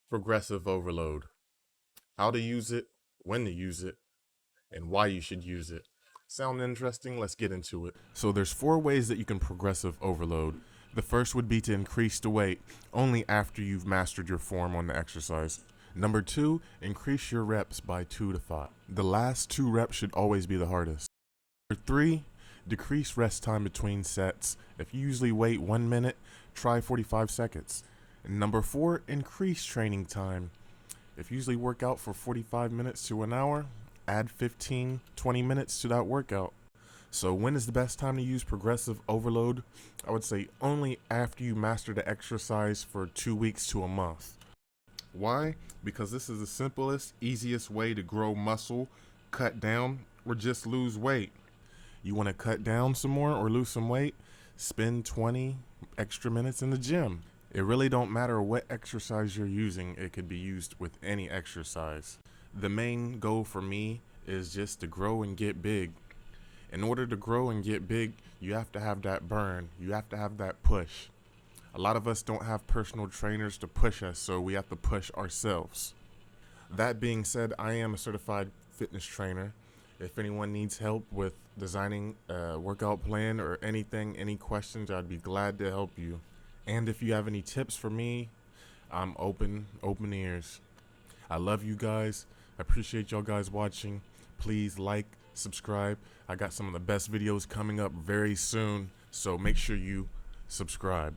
Progressive overload. How to use it, when to use it, and why you should use it. Sound interesting? Let's get into it. So there's 4 ways that you can progressive overload. The first would be to increase the weight only after you've mastered your form on the exercise. Number 2, increase your reps by 2 to 5. The last 2 reps should always be the hardest. Number 3, decrease rest time between sets. If you usually wait 1 minute, try 45 seconds. And number 4, increase training time. If you usually work out for 45 minutes to an hour, add 15-20 minutes to that workout. So when is the best time to use progressive overload? I would say only after you master the exercise for 2 weeks to a month. Why? Because this is the simplest, easiest way to grow muscle, cut down, or just lose weight. You want to cut down some more or lose some weight? Spend 20 extra minutes in the gym. It really don't matter what exercise you're using, it could be used with any exercise. The main goal for me is just to grow and get big. In order to grow and get big, you have to have that burn. You have to have that push. A lot of us don't have personal trainers to push us, so we have to push ourselves. That being said, I am a certified fitness trainer. If anyone needs help with designing a workout plan or anything, any questions, I'd be glad to help you. And if you have any tips for me, I'm open ears. I love you guys. I appreciate y'all guys watching. Please like, subscribe. I got some of the best videos coming up very soon, so make sure you subscribe.